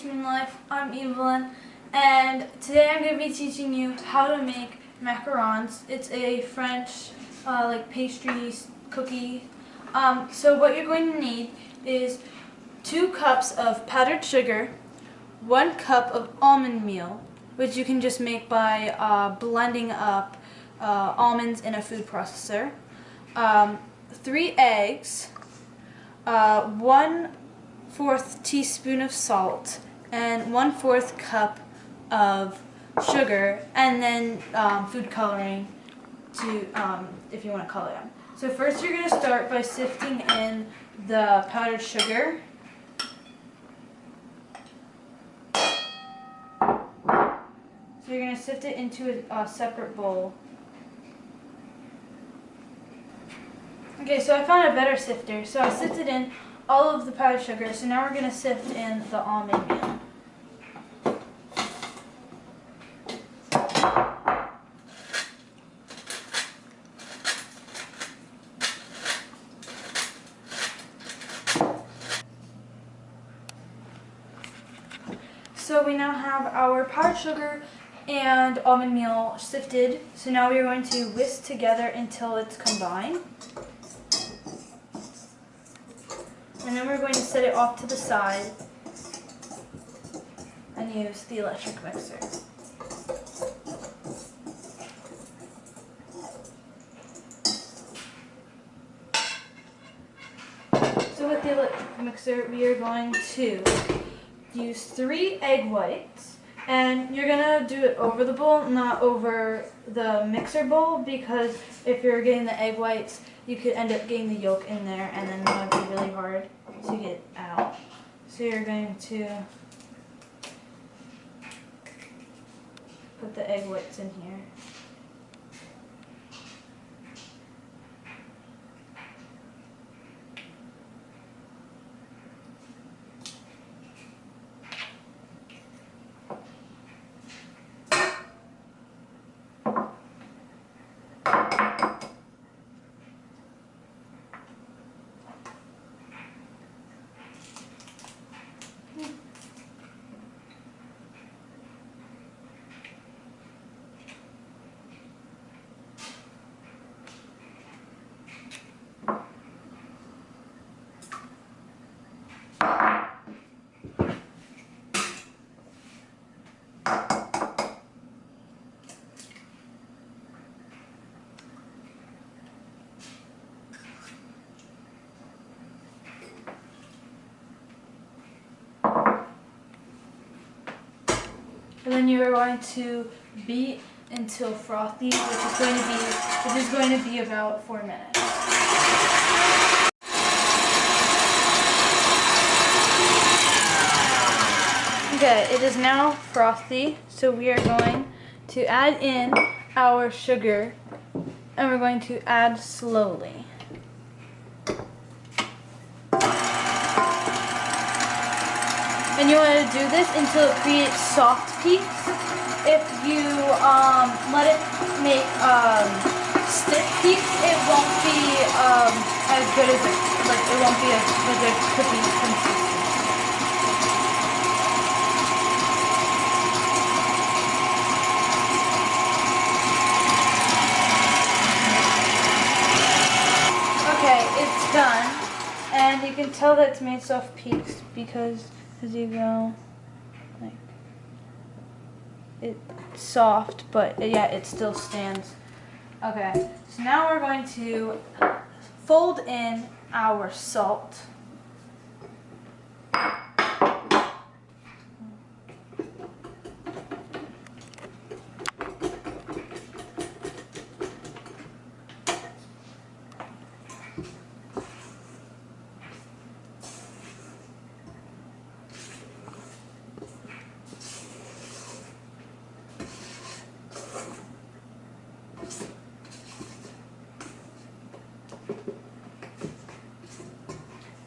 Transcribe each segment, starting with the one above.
Human Life. I'm Evelyn, and today I'm going to be teaching you how to make macarons. It's a French like pastry cookie. So what you're going to need is 2 cups of powdered sugar, 1 cup of almond meal, which you can just make by blending up almonds in a food processor, 3 eggs, 1/4 teaspoon of salt, and 1/4 cup of sugar, and then food coloring to if you want to color them. So first you're going to start by sifting in the powdered sugar. So you're going to sift it into a separate bowl. Okay, so I found a better sifter. So I sifted in all of the powdered sugar. So now we're going to sift in the almond meal. So we now have our powdered sugar and almond meal sifted. So now we're going to whisk together until it's combined. And then we're going to set it off to the side and use the electric mixer. So with the electric mixer, we are going to use 3 egg whites, and you're going to do it over the bowl, not over the mixer bowl, because if you're getting the egg whites, you could end up getting the yolk in there, and then that would be really hard to get out. So you're going to put the egg whites in here. And then you are going to beat until frothy, which is going to be about 4 minutes. Okay, it is now frothy, so we are going to add in our sugar, and we're going to add slowly. And you want to do this until it creates soft peaks. If you let it make stiff peaks, it won't be as good as it won't be as a cookie consistency. Okay, it's done, and you can tell that it's made soft peaks because as you go, like, it's soft, but yeah, it still stands. Okay, so now we're going to fold in our salt.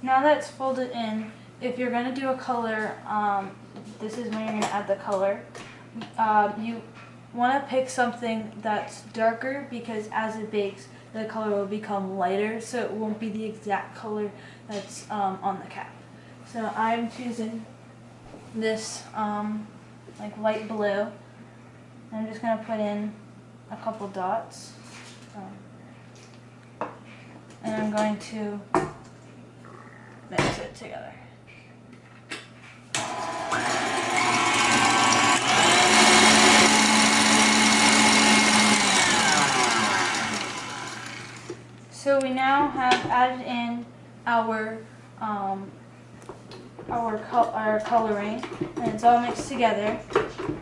Now that's folded in, if you're going to do a color, this is when you're going to add the color. You want to pick something that's darker because as it bakes, the color will become lighter, so it won't be the exact color that's on the cap. So I'm choosing this like light blue. I'm just going to put in a couple dots. And I'm going to mix it together. So we now have added in our coloring, and it's all mixed together.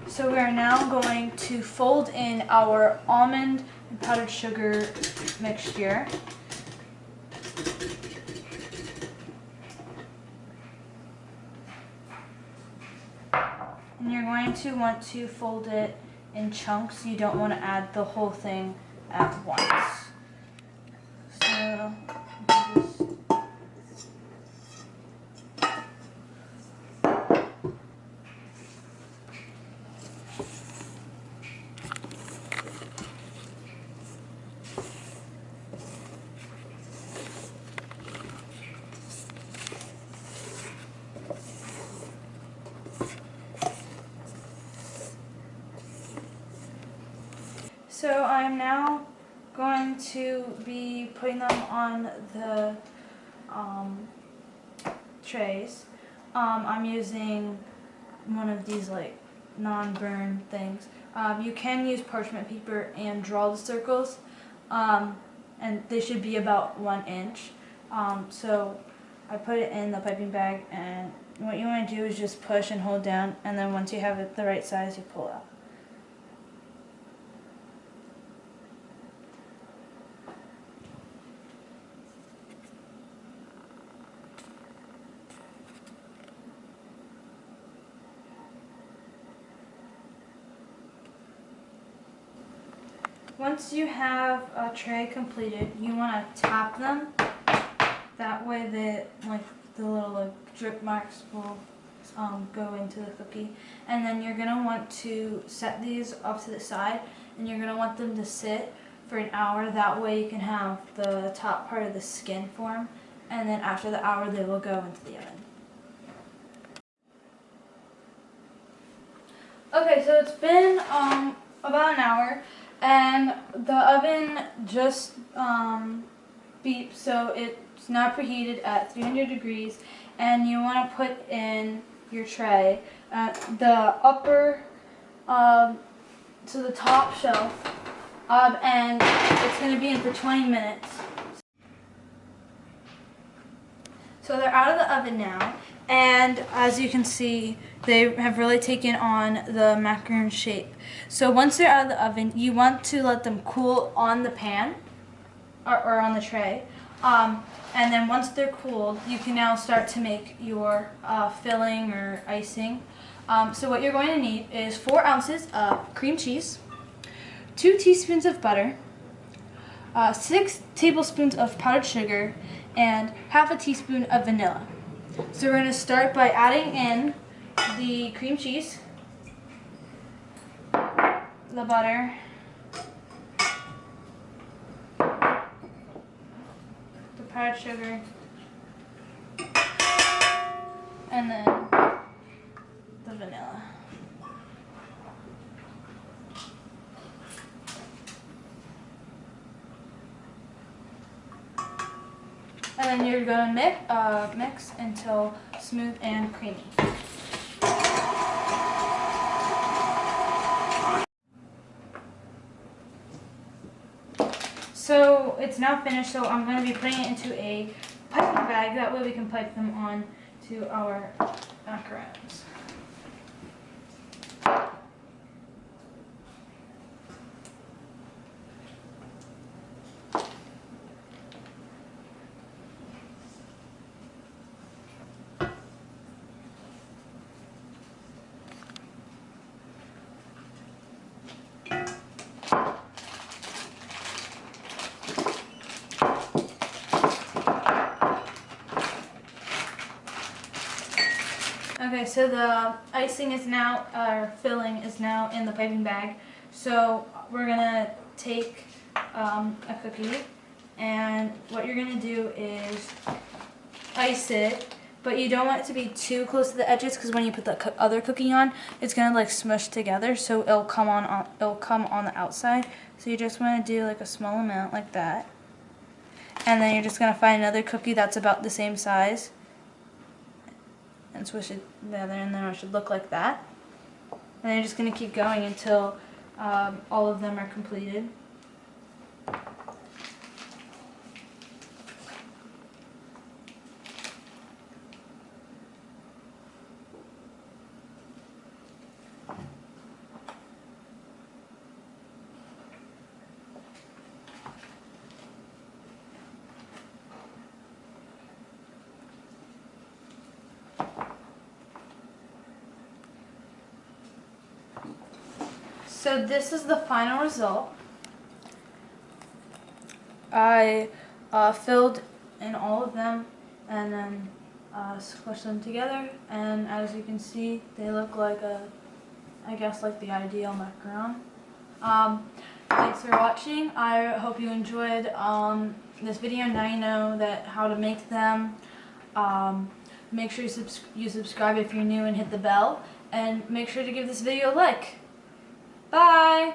So we are now going to fold in our almond and powdered sugar mixture. And you're going to want to fold it in chunks. You don't want to add the whole thing at once. So So I'm now going to be putting them on the trays. I'm using one of these like non-burn things. You can use parchment paper and draw the circles, and they should be about 1 inch. So I put it in the piping bag, and what you want to do is just push and hold down, and then once you have it the right size, you pull out. Once you have a tray completed, you want to tap them. That way the little drip marks will go into the cookie. And then you're going to want to set these off to the side, and you're going to want them to sit for an hour. That way you can have the top part of the skin form, and then after the hour they will go into the oven. Okay, so it's been about an hour. And the oven just beeped, so it's now preheated at 300 degrees, and you want to put in your tray at the upper, to the top shelf, and it's going to be in for 20 minutes. So they're out of the oven now, and as you can see, they have really taken on the macaron shape. So once they're out of the oven, you want to let them cool on the pan or on the tray. And then once they're cooled, you can now start to make your filling or icing. So what you're going to need is 4 ounces of cream cheese, 2 teaspoons of butter, 6 tablespoons of powdered sugar, and half a teaspoon of vanilla. So we're going to start by adding in the cream cheese, the butter, the powdered sugar, and then the vanilla. And then you're going to mix until smooth and creamy. So it's now finished, so I'm going to be putting it into a piping bag. That way we can pipe them on to our macarons. Okay, so the icing is now, our filling is now in the piping bag. So we're gonna take a cookie, and what you're gonna do is ice it but you don't want it to be too close to the edges because when you put the other cookie on, it's gonna like smush together, so it'll come on the outside. So you just want to do like a small amount like that, and then you're just gonna find another cookie that's about the same size and swish it together, and then it should look like that. And then you're just gonna keep going until all of them are completed. So this is the final result. I filled in all of them and then squished them together, and as you can see, they look like I guess like the ideal macaron. Thanks for watching. I hope you enjoyed this video. Now you know how to make them. Make sure you subscribe if you're new and hit the bell, and make sure to give this video a like. Bye!